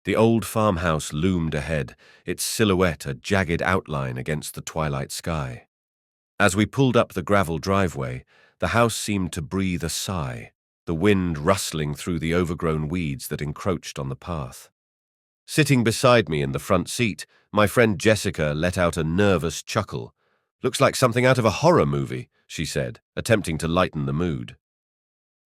The old farmhouse loomed ahead, its silhouette a jagged outline against the twilight sky. As we pulled up the gravel driveway, the house seemed to breathe a sigh, the wind rustling through the overgrown weeds that encroached on the path. Sitting beside me in the front seat, my friend Jessica let out a nervous chuckle. "Looks like something out of a horror movie," she said, attempting to lighten the mood.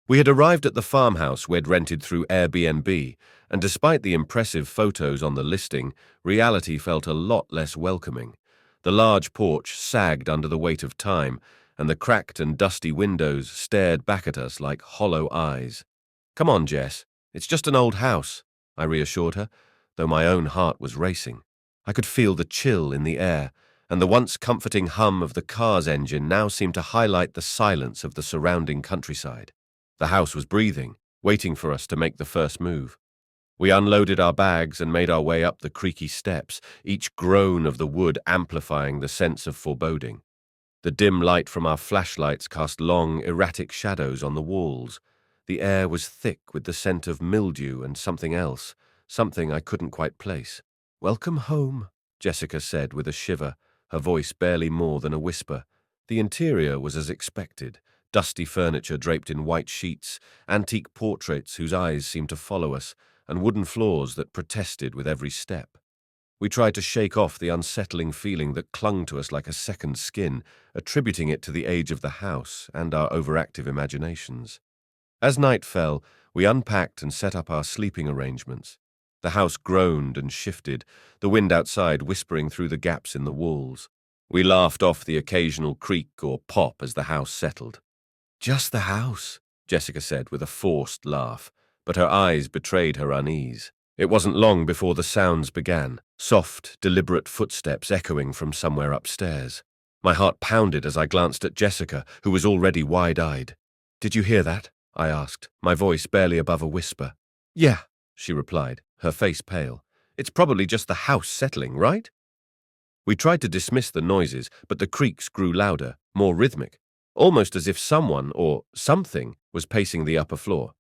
We had arrived at the farmhouse we'd rented through Airbnb, and despite the impressive photos on the listing, reality felt a lot less welcoming. The large porch sagged under the weight of time, and the cracked and dusty windows stared back at us like hollow eyes. "Come on, Jess, it's just an old house," I reassured her, though my own heart was racing. I could feel the chill in the air, and the once comforting hum of the car's engine now seemed to highlight the silence of the surrounding countryside. The house was breathing, waiting for us to make the first move. We unloaded our bags and made our way up the creaky steps, each groan of the wood amplifying the sense of foreboding. The dim light from our flashlights cast long, erratic shadows on the walls. The air was thick with the scent of mildew and something else, something I couldn't quite place. "Welcome home," Jessica said with a shiver, her voice barely more than a whisper. The interior was as expected. Dusty furniture draped in white sheets, antique portraits whose eyes seemed to follow us, and wooden floors that protested with every step. We tried to shake off the unsettling feeling that clung to us like a second skin, attributing it to the age of the house and our overactive imaginations. As night fell, we unpacked and set up our sleeping arrangements. The house groaned and shifted, the wind outside whispering through the gaps in the walls. We laughed off the occasional creak or pop as the house settled. "Just the house," Jessica said with a forced laugh, but her eyes betrayed her unease. It wasn't long before the sounds began, soft, deliberate footsteps echoing from somewhere upstairs. My heart pounded as I glanced at Jessica, who was already wide-eyed. "Did you hear that?" I asked, my voice barely above a whisper. "Yeah," she replied, her face pale. "It's probably just the house settling, right?" We tried to dismiss the noises, but the creaks grew louder, more rhythmic, almost as if someone or something was pacing the upper floor.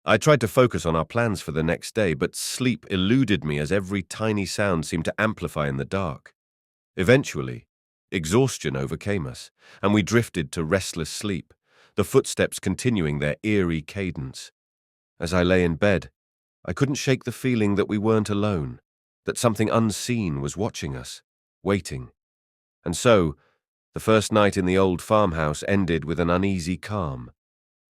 I tried to focus on our plans for the next day, but sleep eluded me as every tiny sound seemed to amplify in the dark. Eventually, exhaustion overcame us, and we drifted to restless sleep, the footsteps continuing their eerie cadence. As I lay in bed, I couldn't shake the feeling that we weren't alone, that something unseen was watching us, waiting. And so, the first night in the old farmhouse ended with an uneasy calm,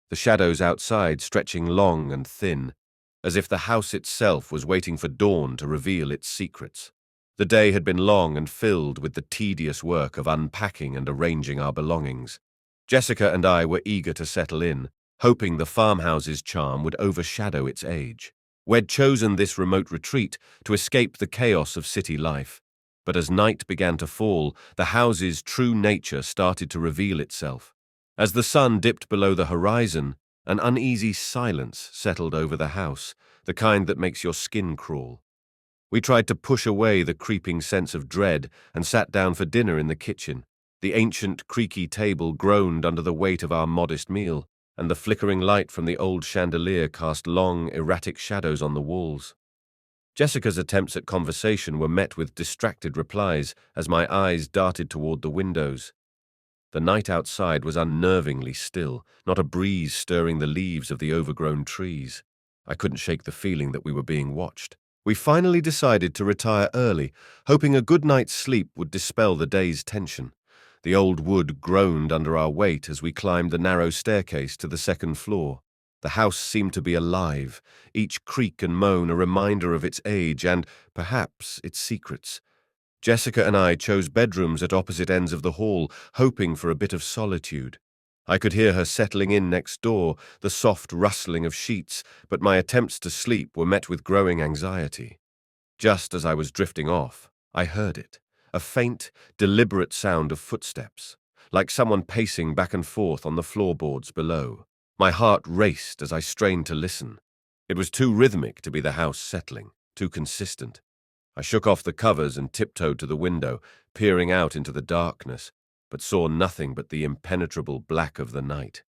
the shadows outside stretching long and thin, as if the house itself was waiting for dawn to reveal its secrets. The day had been long and filled with the tedious work of unpacking and arranging our belongings. Jessica and I were eager to settle in, hoping the farmhouse's charm would overshadow its age. We'd chosen this remote retreat to escape the chaos of city life. But as night began to fall, the house's true nature started to reveal itself. As the sun dipped below the horizon, an uneasy silence settled over the house, the kind that makes your skin crawl. We tried to push away the creeping sense of dread and sat down for dinner in the kitchen. The ancient, creaky table groaned under the weight of our modest meal, and the flickering light from the old chandelier cast long, erratic shadows on the walls. Jessica's attempts at conversation were met with distracted replies as my eyes darted toward the windows. The night outside was unnervingly still, not a breeze stirring the leaves of the overgrown trees. I couldn't shake the feeling that we were being watched. We finally decided to retire early, hoping a good night's sleep would dispel the day's tension. The old wood groaned under our weight as we climbed the narrow staircase to the second floor. The house seemed to be alive, each creak and moan a reminder of its age and, perhaps, its secrets. Jessica and I chose bedrooms at opposite ends of the hall, hoping for a bit of solitude. I could hear her settling in next door, the soft rustling of sheets, but my attempts to sleep were met with growing anxiety. Just as I was drifting off, I heard it, a faint, deliberate sound of footsteps, like someone pacing back and forth on the floorboards below. My heart raced as I strained to listen. It was too rhythmic to be the house settling, too consistent. I shook off the covers and tiptoed to the window, peering out into the darkness, but saw nothing but the impenetrable black of the night.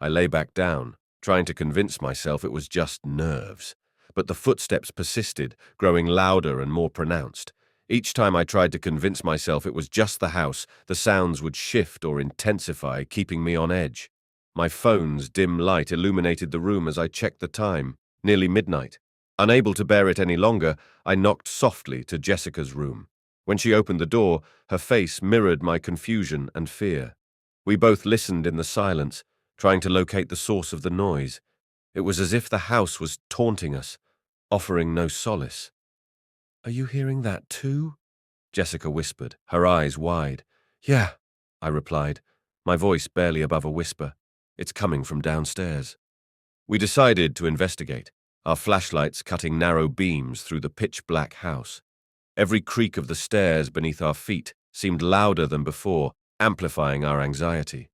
I lay back down, trying to convince myself it was just nerves. but the footsteps persisted, growing louder and more pronounced. Each time I tried to convince myself it was just the house, the sounds would shift or intensify, keeping me on edge. My phone's dim light illuminated the room as I checked the time, nearly midnight. Unable to bear it any longer, I knocked softly to Jessica's room. When she opened the door, her face mirrored my confusion and fear. We both listened in the silence, trying to locate the source of the noise. It was as if the house was taunting us, offering no solace. "Are you hearing that too?" Jessica whispered, her eyes wide. "Yeah," I replied, my voice barely above a whisper. "It's coming from downstairs." We decided to investigate, our flashlights cutting narrow beams through the pitch-black house. Every creak of the stairs beneath our feet seemed louder than before, amplifying our anxiety.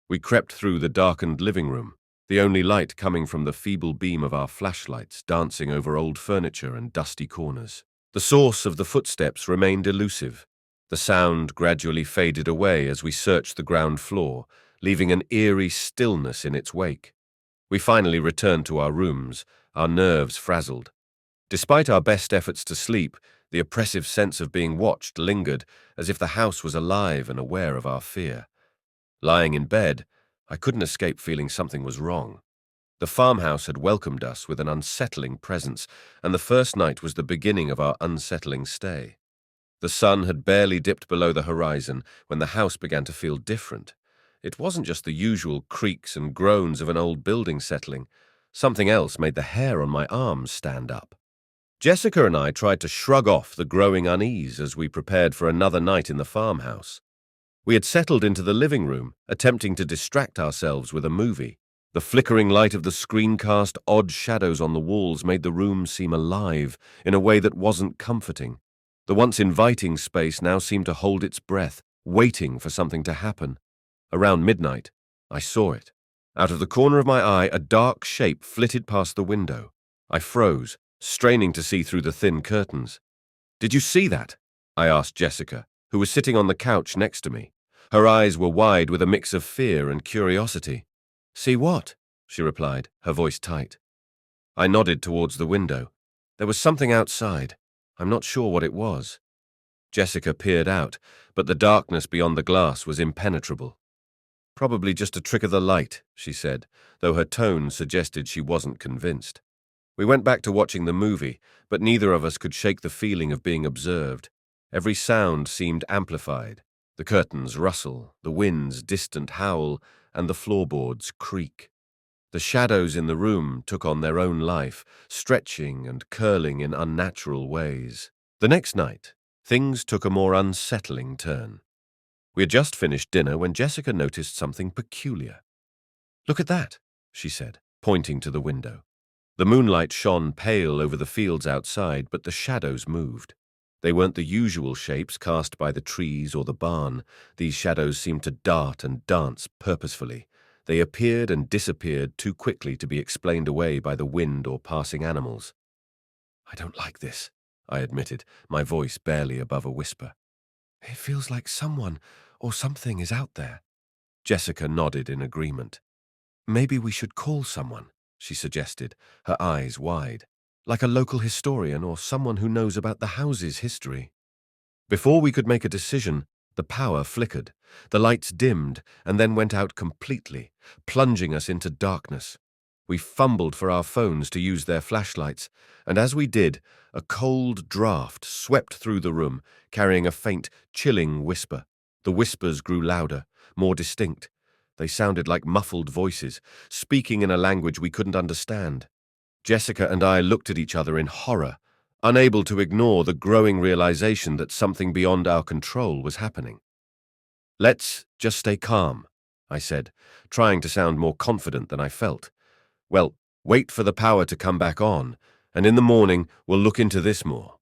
We crept through the darkened living room, the only light coming from the feeble beam of our flashlights dancing over old furniture and dusty corners. The source of the footsteps remained elusive. The sound gradually faded away as we searched the ground floor, leaving an eerie stillness in its wake. We finally returned to our rooms, our nerves frazzled. Despite our best efforts to sleep, the oppressive sense of being watched lingered, as if the house was alive and aware of our fear. Lying in bed, I couldn't escape feeling something was wrong. The farmhouse had welcomed us with an unsettling presence, and the first night was the beginning of our unsettling stay. The sun had barely dipped below the horizon when the house began to feel different. It wasn't just the usual creaks and groans of an old building settling. Something else made the hair on my arms stand up. Jessica and I tried to shrug off the growing unease as we prepared for another night in the farmhouse. We had settled into the living room, attempting to distract ourselves with a movie. The flickering light of the screen cast odd shadows on the walls made the room seem alive in a way that wasn't comforting. The once inviting space now seemed to hold its breath, waiting for something to happen. Around midnight, I saw it. Out of the corner of my eye, a dark shape flitted past the window. I froze, straining to see through the thin curtains. "Did you see that?" I asked Jessica, who was sitting on the couch next to me. Her eyes were wide with a mix of fear and curiosity. "See what?" she replied, her voice tight. I nodded towards the window. There was something outside. I'm not sure what it was. Jessica peered out, but the darkness beyond the glass was impenetrable. "Probably just a trick of the light," she said, though her tone suggested she wasn't convinced. We went back to watching the movie, but neither of us could shake the feeling of being observed. Every sound seemed amplified. The curtains rustle, the wind's distant howl, and the floorboards creak. The shadows in the room took on their own life, stretching and curling in unnatural ways. The next night, things took a more unsettling turn. We had just finished dinner when Jessica noticed something peculiar. "Look at that," she said, pointing to the window. The moonlight shone pale over the fields outside, but the shadows moved. They weren't the usual shapes cast by the trees or the barn. These shadows seemed to dart and dance purposefully. They appeared and disappeared too quickly to be explained away by the wind or passing animals. "I don't like this," I admitted, my voice barely above a whisper. "It feels like someone or something is out there." Jessica nodded in agreement. "Maybe we should call someone," she suggested, her eyes wide, "like a local historian or someone who knows about the house's history." Before we could make a decision, the power flickered, the lights dimmed, and then went out completely, plunging us into darkness. We fumbled for our phones to use their flashlights, and as we did, a cold draft swept through the room, carrying a faint, chilling whisper. The whispers grew louder, more distinct. They sounded like muffled voices, speaking in a language we couldn't understand. Jessica and I looked at each other in horror, unable to ignore the growing realization that something beyond our control was happening. "Let's just stay calm," I said, trying to sound more confident than I felt. "Well, wait for the power to come back on, and in the morning we'll look into this more."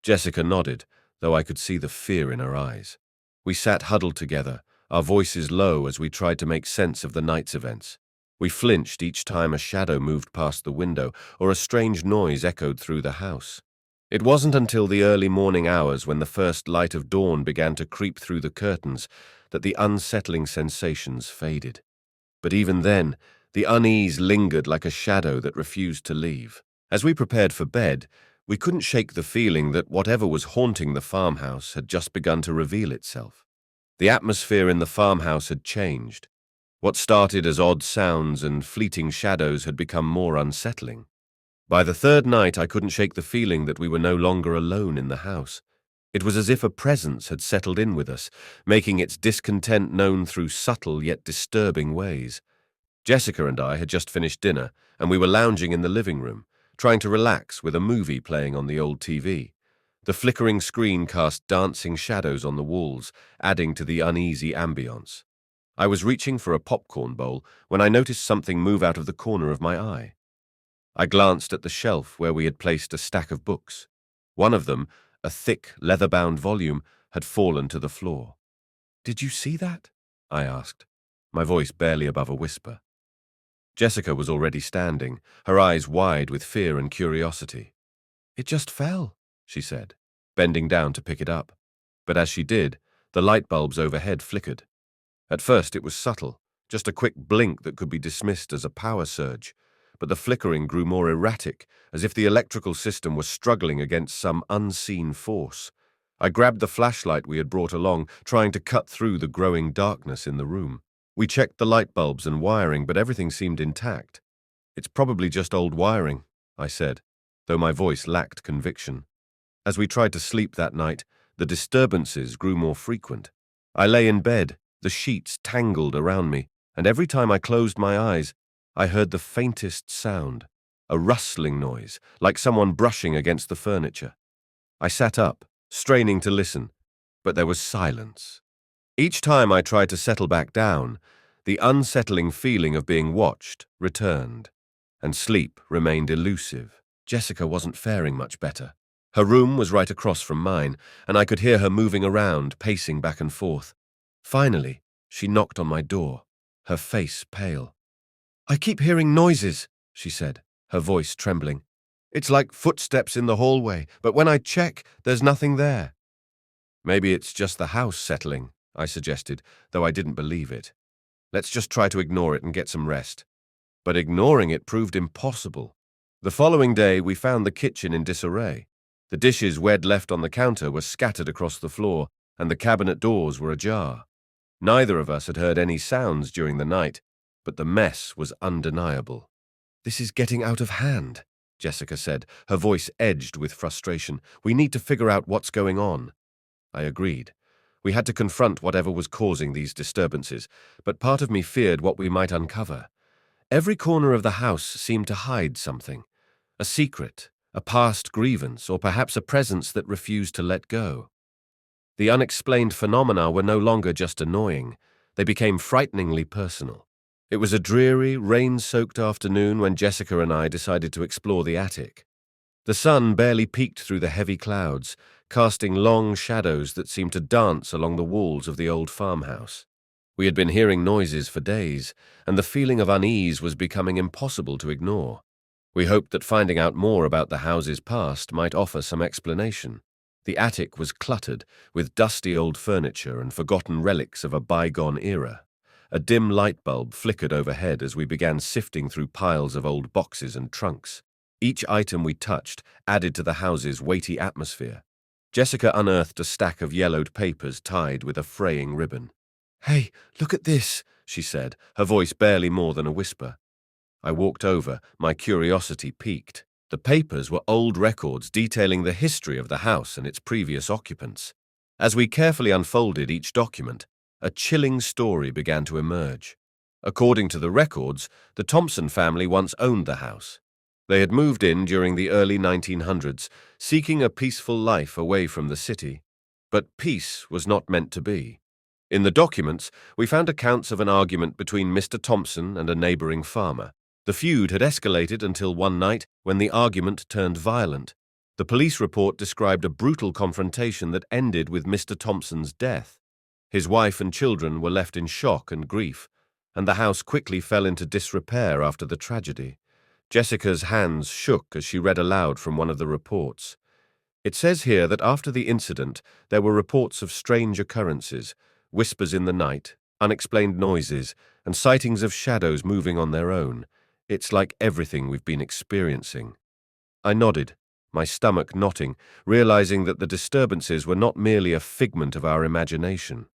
Jessica nodded, though I could see the fear in her eyes. We sat huddled together, our voices low as we tried to make sense of the night's events. We flinched each time a shadow moved past the window or a strange noise echoed through the house. It wasn't until the early morning hours, when the first light of dawn began to creep through the curtains, that the unsettling sensations faded. But even then, the unease lingered like a shadow that refused to leave. As we prepared for bed, we couldn't shake the feeling that whatever was haunting the farmhouse had just begun to reveal itself. The atmosphere in the farmhouse had changed. What started as odd sounds and fleeting shadows had become more unsettling. By the third night, I couldn't shake the feeling that we were no longer alone in the house. It was as if a presence had settled in with us, making its discontent known through subtle yet disturbing ways. Jessica and I had just finished dinner, and we were lounging in the living room, trying to relax with a movie playing on the old TV. The flickering screen cast dancing shadows on the walls, adding to the uneasy ambience. I was reaching for a popcorn bowl when I noticed something move out of the corner of my eye. I glanced at the shelf where we had placed a stack of books. One of them, a thick, leather-bound volume, had fallen to the floor. "Did you see that?" I asked, my voice barely above a whisper. Jessica was already standing, her eyes wide with fear and curiosity. "It just fell," she said, bending down to pick it up. But as she did, the light bulbs overhead flickered. At first it was subtle, just a quick blink that could be dismissed as a power surge, but the flickering grew more erratic, as if the electrical system was struggling against some unseen force. I grabbed the flashlight we had brought along, trying to cut through the growing darkness in the room. We checked the light bulbs and wiring, but everything seemed intact. "It's probably just old wiring," I said, though my voice lacked conviction. As we tried to sleep that night, the disturbances grew more frequent. I lay in bed, the sheets tangled around me, and every time I closed my eyes, I heard the faintest sound, a rustling noise, like someone brushing against the furniture. I sat up, straining to listen, but there was silence. Each time I tried to settle back down, the unsettling feeling of being watched returned, and sleep remained elusive. Jessica wasn't faring much better. Her room was right across from mine, and I could hear her moving around, pacing back and forth. Finally, she knocked on my door, her face pale. "I keep hearing noises," she said, her voice trembling. "It's like footsteps in the hallway, but when I check, there's nothing there." "Maybe it's just the house settling," I suggested, though I didn't believe it. "Let's just try to ignore it and get some rest." But ignoring it proved impossible. The following day, we found the kitchen in disarray. The dishes we'd left on the counter were scattered across the floor, and the cabinet doors were ajar. Neither of us had heard any sounds during the night, but the mess was undeniable. "This is getting out of hand," Jessica said, her voice edged with frustration. "We need to figure out what's going on." I agreed. We had to confront whatever was causing these disturbances, but part of me feared what we might uncover. Every corner of the house seemed to hide something, a secret, a past grievance, or perhaps a presence that refused to let go. The unexplained phenomena were no longer just annoying. They became frighteningly personal. It was a dreary, rain-soaked afternoon when Jessica and I decided to explore the attic. The sun barely peeked through the heavy clouds, casting long shadows that seemed to dance along the walls of the old farmhouse. We had been hearing noises for days, and the feeling of unease was becoming impossible to ignore. We hoped that finding out more about the house's past might offer some explanation. The attic was cluttered, with dusty old furniture and forgotten relics of a bygone era. A dim light bulb flickered overhead as we began sifting through piles of old boxes and trunks. Each item we touched added to the house's weighty atmosphere. Jessica unearthed a stack of yellowed papers tied with a fraying ribbon. "Hey, look at this," she said, her voice barely more than a whisper. I walked over, my curiosity piqued. The papers were old records detailing the history of the house and its previous occupants. As we carefully unfolded each document, a chilling story began to emerge. According to the records, the Thompson family once owned the house. They had moved in during the early 1900s, seeking a peaceful life away from the city. But peace was not meant to be. In the documents, we found accounts of an argument between Mr. Thompson and a neighboring farmer. The feud had escalated until one night when the argument turned violent. The police report described a brutal confrontation that ended with Mr. Thompson's death. His wife and children were left in shock and grief, and the house quickly fell into disrepair after the tragedy. Jessica's hands shook as she read aloud from one of the reports. It says here that after the incident, there were reports of strange occurrences, whispers in the night, unexplained noises, and sightings of shadows moving on their own. It's like everything we've been experiencing. I nodded, my stomach knotting, realizing that the disturbances were not merely a figment of our imagination.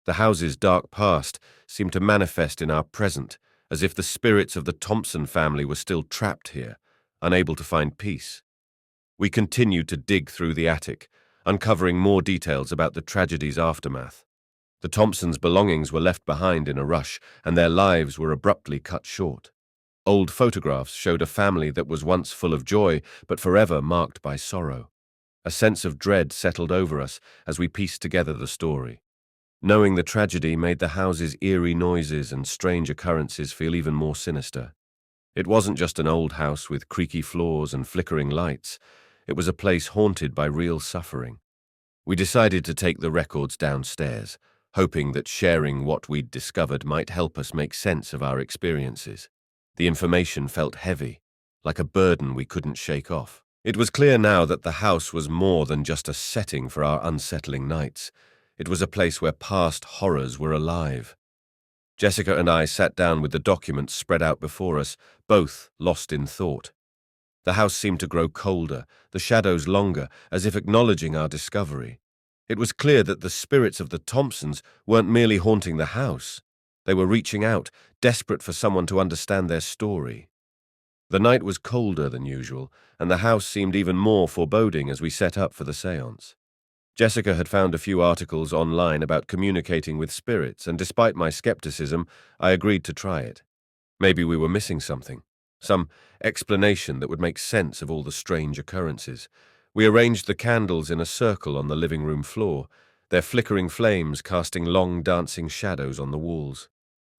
The house's dark past seemed to manifest in our present, as if the spirits of the Thompson family were still trapped here, unable to find peace. We continued to dig through the attic, uncovering more details about the tragedy's aftermath. The Thompsons' belongings were left behind in a rush, and their lives were abruptly cut short. Old photographs showed a family that was once full of joy, but forever marked by sorrow. A sense of dread settled over us as we pieced together the story. Knowing the tragedy made the house's eerie noises and strange occurrences feel even more sinister. It wasn't just an old house with creaky floors and flickering lights. It was a place haunted by real suffering. We decided to take the records downstairs, hoping that sharing what we'd discovered might help us make sense of our experiences. The information felt heavy, like a burden we couldn't shake off. It was clear now that the house was more than just a setting for our unsettling nights. It was a place where past horrors were alive. Jessica and I sat down with the documents spread out before us, both lost in thought. The house seemed to grow colder, the shadows longer, as if acknowledging our discovery. It was clear that the spirits of the Thompsons weren't merely haunting the house. They were reaching out, desperate for someone to understand their story. The night was colder than usual, and the house seemed even more foreboding as we set up for the séance. Jessica had found a few articles online about communicating with spirits, and despite my skepticism, I agreed to try it. Maybe we were missing something, some explanation that would make sense of all the strange occurrences. We arranged the candles in a circle on the living room floor, their flickering flames casting long dancing shadows on the walls.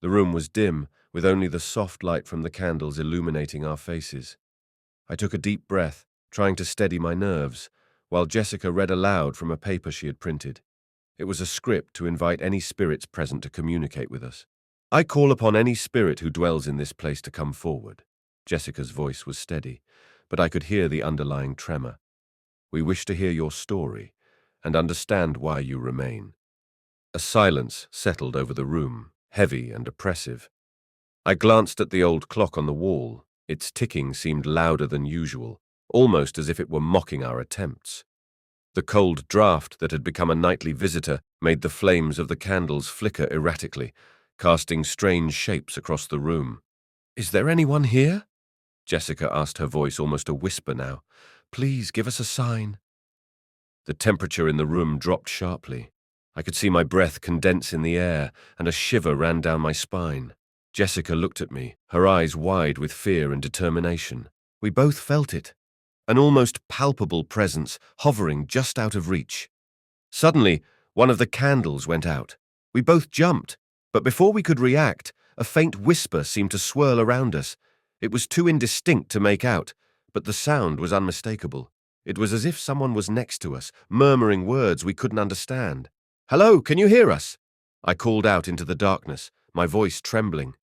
The room was dim, with only the soft light from the candles illuminating our faces. I took a deep breath, trying to steady my nerves, while Jessica read aloud from a paper she had printed. It was a script to invite any spirits present to communicate with us. "I call upon any spirit who dwells in this place to come forward." Jessica's voice was steady, but I could hear the underlying tremor. "We wish to hear your story and understand why you remain." A silence settled over the room, heavy and oppressive. I glanced at the old clock on the wall. Its ticking seemed louder than usual, almost as if it were mocking our attempts. The cold draft that had become a nightly visitor made the flames of the candles flicker erratically, casting strange shapes across the room. "Is there anyone here?" Jessica asked, her voice almost a whisper now. "Please give us a sign." The temperature in the room dropped sharply. I could see my breath condense in the air, and a shiver ran down my spine. Jessica looked at me, her eyes wide with fear and determination. We both felt it, an almost palpable presence hovering just out of reach. Suddenly, one of the candles went out. We both jumped, but before we could react, a faint whisper seemed to swirl around us. It was too indistinct to make out, but the sound was unmistakable. It was as if someone was next to us, murmuring words we couldn't understand. "Hello, can you hear us?" I called out into the darkness, my voice trembling.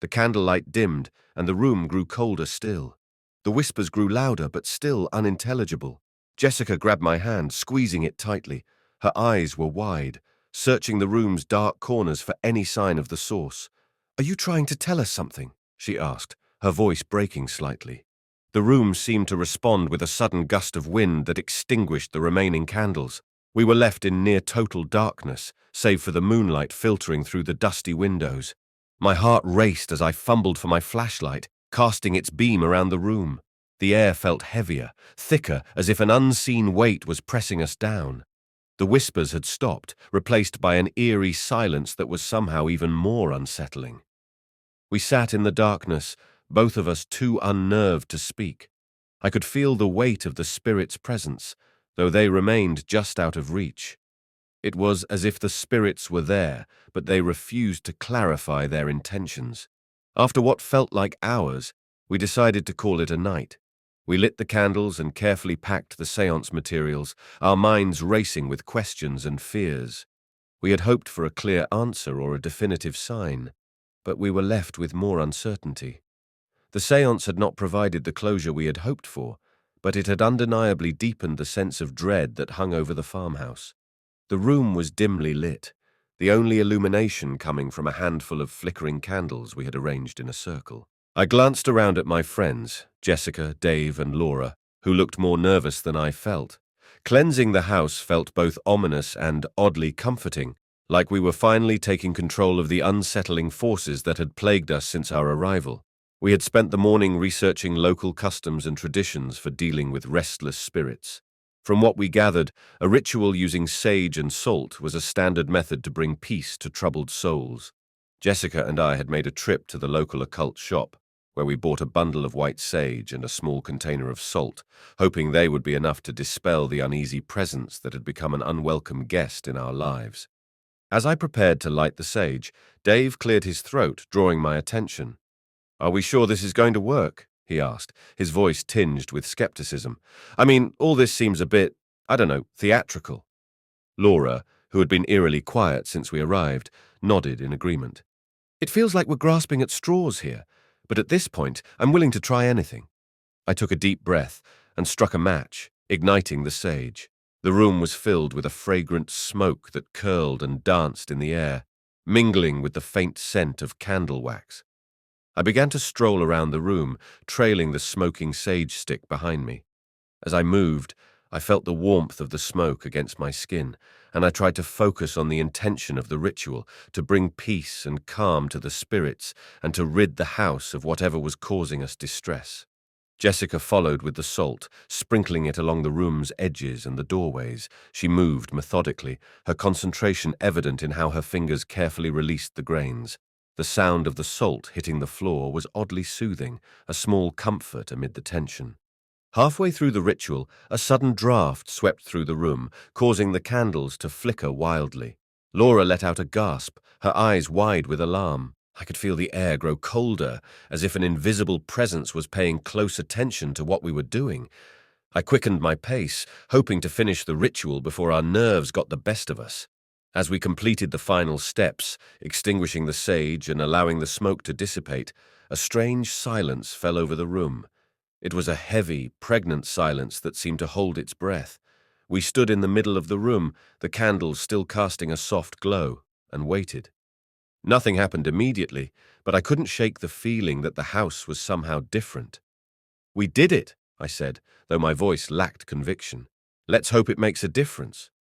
The candlelight dimmed, and the room grew colder still. The whispers grew louder, but still unintelligible. Jessica grabbed my hand, squeezing it tightly. Her eyes were wide, searching the room's dark corners for any sign of the source. "Are you trying to tell us something?" she asked, her voice breaking slightly. The room seemed to respond with a sudden gust of wind that extinguished the remaining candles. We were left in near-total darkness, save for the moonlight filtering through the dusty windows. My heart raced as I fumbled for my flashlight, casting its beam around the room. The air felt heavier, thicker, as if an unseen weight was pressing us down. The whispers had stopped, replaced by an eerie silence that was somehow even more unsettling. We sat in the darkness, both of us too unnerved to speak. I could feel the weight of the spirit's presence, though they remained just out of reach. It was as if the spirits were there, but they refused to clarify their intentions. After what felt like hours, we decided to call it a night. We lit the candles and carefully packed the séance materials, our minds racing with questions and fears. We had hoped for a clear answer or a definitive sign, but we were left with more uncertainty. The séance had not provided the closure we had hoped for, but it had undeniably deepened the sense of dread that hung over the farmhouse. The room was dimly lit, the only illumination coming from a handful of flickering candles we had arranged in a circle. I glanced around at my friends, Jessica, Dave, and Laura, who looked more nervous than I felt. Cleansing the house felt both ominous and oddly comforting, like we were finally taking control of the unsettling forces that had plagued us since our arrival. We had spent the morning researching local customs and traditions for dealing with restless spirits. From what we gathered, a ritual using sage and salt was a standard method to bring peace to troubled souls. Jessica and I had made a trip to the local occult shop, where we bought a bundle of white sage and a small container of salt, hoping they would be enough to dispel the uneasy presence that had become an unwelcome guest in our lives. As I prepared to light the sage, Dave cleared his throat, drawing my attention. "Are we sure this is going to work?" he asked, his voice tinged with skepticism. "I mean, all this seems a bit, theatrical." Laura, who had been eerily quiet since we arrived, nodded in agreement. "It feels like we're grasping at straws here, but at this point, I'm willing to try anything." I took a deep breath and struck a match, igniting the sage. The room was filled with a fragrant smoke that curled and danced in the air, mingling with the faint scent of candle wax. I began to stroll around the room, trailing the smoking sage stick behind me. As I moved, I felt the warmth of the smoke against my skin, and I tried to focus on the intention of the ritual, to bring peace and calm to the spirits and to rid the house of whatever was causing us distress. Jessica followed with the salt, sprinkling it along the room's edges and the doorways. She moved methodically, her concentration evident in how her fingers carefully released the grains. The sound of the salt hitting the floor was oddly soothing, a small comfort amid the tension. Halfway through the ritual, a sudden draft swept through the room, causing the candles to flicker wildly. Laura let out a gasp, her eyes wide with alarm. I could feel the air grow colder, as if an invisible presence was paying close attention to what we were doing. I quickened my pace, hoping to finish the ritual before our nerves got the best of us. As we completed the final steps, extinguishing the sage and allowing the smoke to dissipate, a strange silence fell over the room. It was a heavy, pregnant silence that seemed to hold its breath. We stood in the middle of the room, the candles still casting a soft glow, and waited. Nothing happened immediately, but I couldn't shake the feeling that the house was somehow different. "We did it," I said, though my voice lacked conviction. "Let's hope it makes a difference."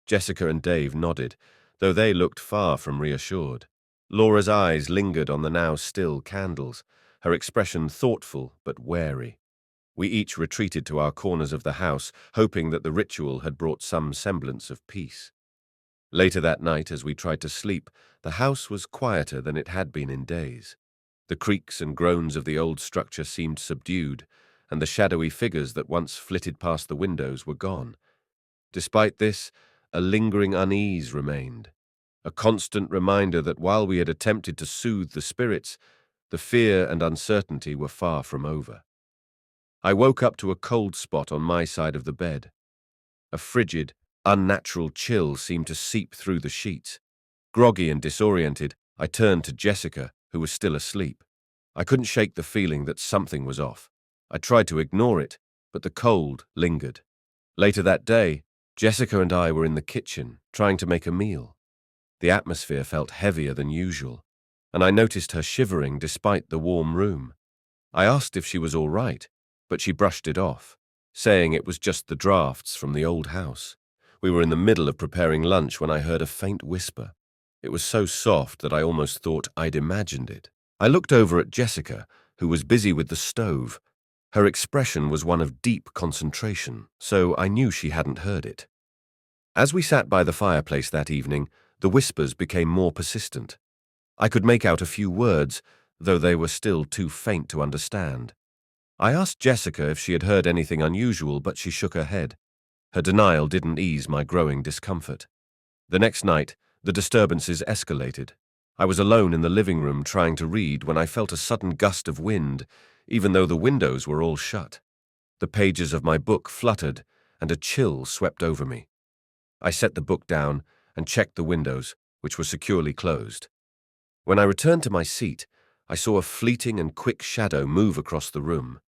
Jessica and Dave nodded, though they looked far from reassured. Laura's eyes lingered on the now still candles, her expression thoughtful but wary. We each retreated to our corners of the house, hoping that the ritual had brought some semblance of peace. Later that night, as we tried to sleep, the house was quieter than it had been in days. The creaks and groans of the old structure seemed subdued, and the shadowy figures that once flitted past the windows were gone. Despite this, a lingering unease remained, a constant reminder that while we had attempted to soothe the spirits, the fear and uncertainty were far from over. I woke up to a cold spot on my side of the bed. A frigid, unnatural chill seemed to seep through the sheets. Groggy and disoriented, I turned to Jessica, who was still asleep. I couldn't shake the feeling that something was off. I tried to ignore it, but the cold lingered. Later that day, Jessica and I were in the kitchen, trying to make a meal. The atmosphere felt heavier than usual, and I noticed her shivering despite the warm room. I asked if she was all right, but she brushed it off, saying it was just the drafts from the old house. We were in the middle of preparing lunch when I heard a faint whisper. It was so soft that I almost thought I'd imagined it. I looked over at Jessica, who was busy with the stove. Her expression was one of deep concentration, so I knew she hadn't heard it. As we sat by the fireplace that evening, the whispers became more persistent. I could make out a few words, though they were still too faint to understand. I asked Jessica if she had heard anything unusual, but she shook her head. Her denial didn't ease my growing discomfort. The next night, the disturbances escalated. I was alone in the living room trying to read when I felt a sudden gust of wind, even though the windows were all shut. The pages of my book fluttered, and a chill swept over me. I set the book down and checked the windows, which were securely closed. When I returned to my seat, I saw a fleeting and quick shadow move across the room.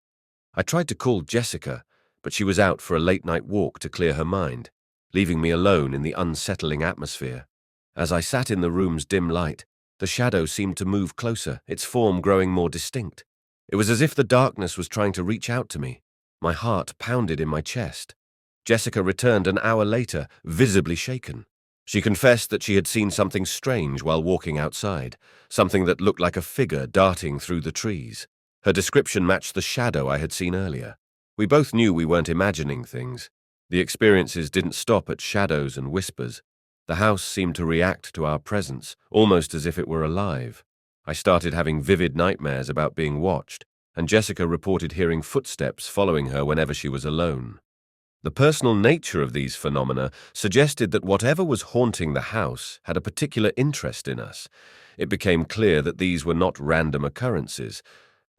I tried to call Jessica, but she was out for a late-night walk to clear her mind, leaving me alone in the unsettling atmosphere. As I sat in the room's dim light, the shadow seemed to move closer, its form growing more distinct. It was as if the darkness was trying to reach out to me. My heart pounded in my chest. Jessica returned an hour later, visibly shaken. She confessed that she had seen something strange while walking outside, something that looked like a figure darting through the trees. Her description matched the shadow I had seen earlier. We both knew we weren't imagining things. The experiences didn't stop at shadows and whispers. The house seemed to react to our presence, almost as if it were alive. I started having vivid nightmares about being watched, and Jessica reported hearing footsteps following her whenever she was alone. The personal nature of these phenomena suggested that whatever was haunting the house had a particular interest in us. It became clear that these were not random occurrences.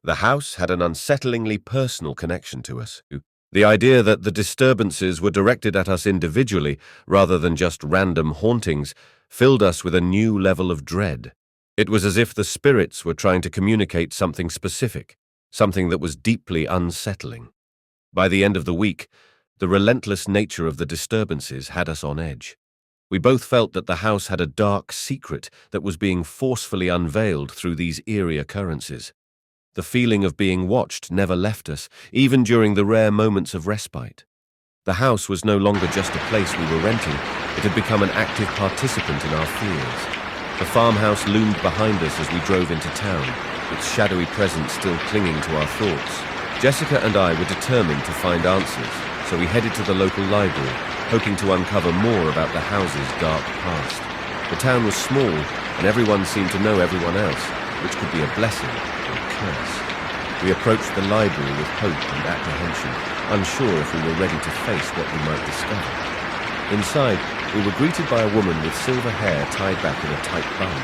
The house had an unsettlingly personal connection to us. The idea that the disturbances were directed at us individually rather than just random hauntings filled us with a new level of dread. It was as if the spirits were trying to communicate something specific, something that was deeply unsettling. By the end of the week, the relentless nature of the disturbances had us on edge. We both felt that the house had a dark secret that was being forcefully unveiled through these eerie occurrences. The feeling of being watched never left us, even during the rare moments of respite. The house was no longer just a place we were renting, it had become an active participant in our fears. The farmhouse loomed behind us as we drove into town, its shadowy presence still clinging to our thoughts. Jessica and I were determined to find answers, so we headed to the local library, hoping to uncover more about the house's dark past. The town was small, and everyone seemed to know everyone else, which could be a blessing or a curse. We approached the library with hope and apprehension, unsure if we were ready to face what we might discover. Inside, we were greeted by a woman with silver hair tied back in a tight bun.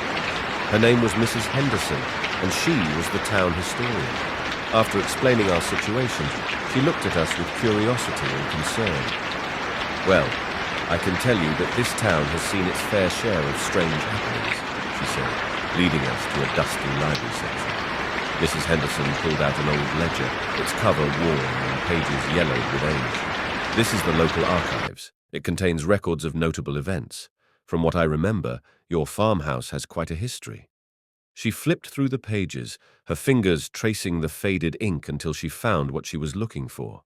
Her name was Mrs. Henderson, and she was the town historian. After explaining our situation, she looked at us with curiosity and concern. "Well, I can tell you that this town has seen its fair share of strange happenings," she said, leading us to a dusty library section. Mrs. Henderson pulled out an old ledger, its cover worn and pages yellowed with age. "This is the local archives. It contains records of notable events. From what I remember, your farmhouse has quite a history." She flipped through the pages, her fingers tracing the faded ink until she found what she was looking for.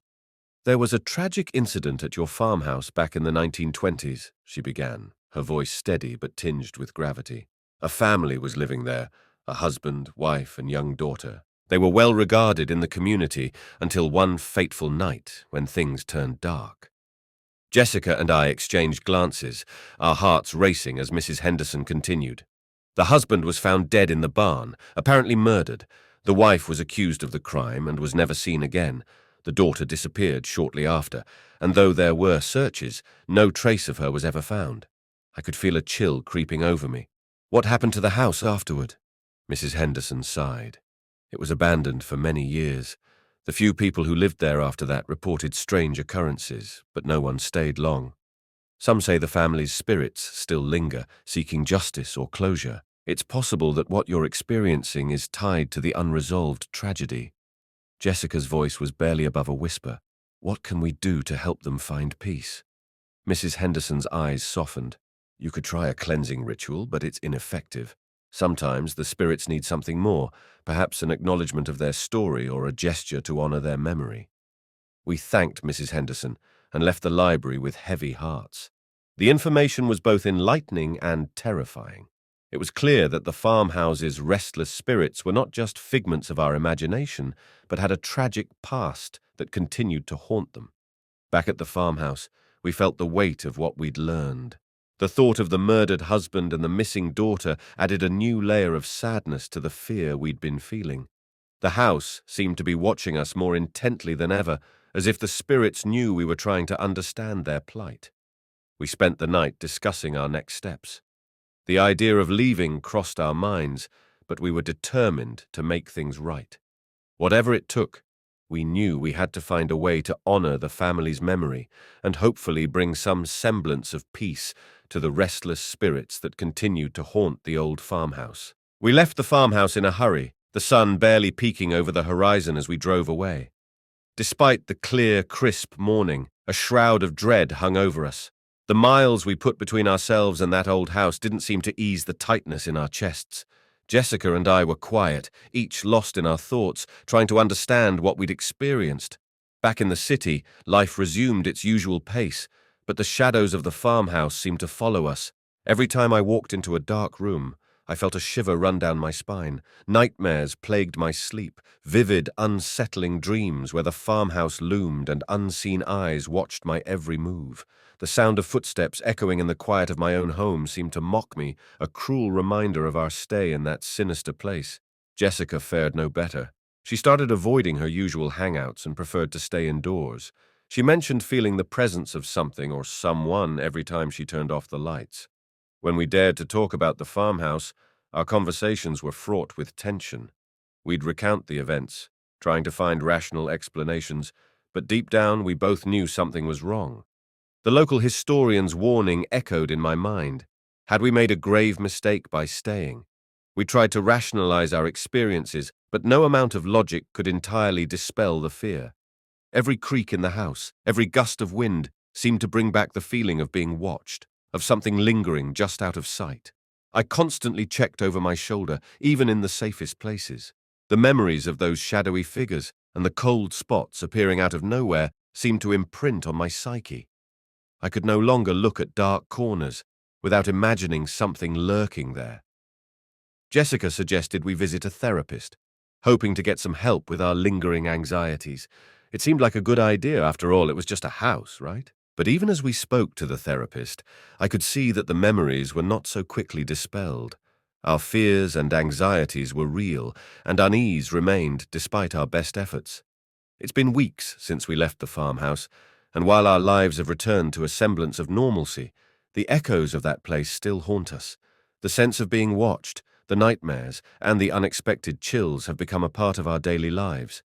"There was a tragic incident at your farmhouse back in the 1920s, she began, her voice steady but tinged with gravity. "A family was living there, a husband, wife, and young daughter. They were well regarded in the community until one fateful night when things turned dark." Jessica and I exchanged glances, our hearts racing as Mrs. Henderson continued. "The husband was found dead in the barn, apparently murdered. The wife was accused of the crime and was never seen again. The daughter disappeared shortly after, and though there were searches, no trace of her was ever found." I could feel a chill creeping over me. "What happened to the house afterward?" Mrs. Henderson sighed. "It was abandoned for many years. The few people who lived there after that reported strange occurrences, but no one stayed long. Some say the family's spirits still linger, seeking justice or closure. It's possible that what you're experiencing is tied to the unresolved tragedy." Jessica's voice was barely above a whisper. "What can we do to help them find peace?" Mrs. Henderson's eyes softened. "You could try a cleansing ritual, but it's ineffective. Sometimes the spirits need something more, perhaps an acknowledgement of their story or a gesture to honor their memory." We thanked Mrs. Henderson and left the library with heavy hearts. The information was both enlightening and terrifying. It was clear that the farmhouse's restless spirits were not just figments of our imagination, but had a tragic past that continued to haunt them. Back at the farmhouse, we felt the weight of what we'd learned. The thought of the murdered husband and the missing daughter added a new layer of sadness to the fear we'd been feeling. The house seemed to be watching us more intently than ever, as if the spirits knew we were trying to understand their plight. We spent the night discussing our next steps. The idea of leaving crossed our minds, but we were determined to make things right. Whatever it took, we knew we had to find a way to honor the family's memory and hopefully bring some semblance of peace to the restless spirits that continued to haunt the old farmhouse. We left the farmhouse in a hurry, the sun barely peeking over the horizon as we drove away. Despite the clear, crisp morning, a shroud of dread hung over us. The miles we put between ourselves and that old house didn't seem to ease the tightness in our chests. Jessica and I were quiet, each lost in our thoughts, trying to understand what we'd experienced. Back in the city, life resumed its usual pace, but the shadows of the farmhouse seemed to follow us. Every time I walked into a dark room, I felt a shiver run down my spine. Nightmares plagued my sleep, vivid, unsettling dreams where the farmhouse loomed and unseen eyes watched my every move. The sound of footsteps echoing in the quiet of my own home seemed to mock me, a cruel reminder of our stay in that sinister place. Jessica fared no better. She started avoiding her usual hangouts and preferred to stay indoors. She mentioned feeling the presence of something or someone every time she turned off the lights. When we dared to talk about the farmhouse, our conversations were fraught with tension. We'd recount the events, trying to find rational explanations, but deep down we both knew something was wrong. The local historian's warning echoed in my mind. Had we made a grave mistake by staying? We tried to rationalize our experiences, but no amount of logic could entirely dispel the fear. Every creak in the house, every gust of wind seemed to bring back the feeling of being watched, of something lingering just out of sight. I constantly checked over my shoulder, even in the safest places. The memories of those shadowy figures and the cold spots appearing out of nowhere seemed to imprint on my psyche. I could no longer look at dark corners without imagining something lurking there. Jessica suggested we visit a therapist, hoping to get some help with our lingering anxieties. It seemed like a good idea. After all, it was just a house, right? But even as we spoke to the therapist, I could see that the memories were not so quickly dispelled. Our fears and anxieties were real, and unease remained despite our best efforts. It's been weeks since we left the farmhouse, and while our lives have returned to a semblance of normalcy, the echoes of that place still haunt us. The sense of being watched, the nightmares, and the unexpected chills have become a part of our daily lives.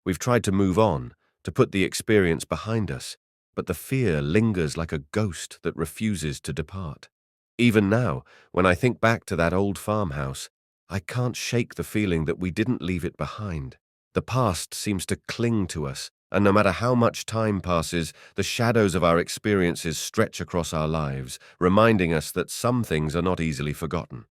We've tried to move on, to put the experience behind us, but the fear lingers like a ghost that refuses to depart. Even now, when I think back to that old farmhouse, I can't shake the feeling that we didn't leave it behind. The past seems to cling to us, and no matter how much time passes, the shadows of our experiences stretch across our lives, reminding us that some things are not easily forgotten.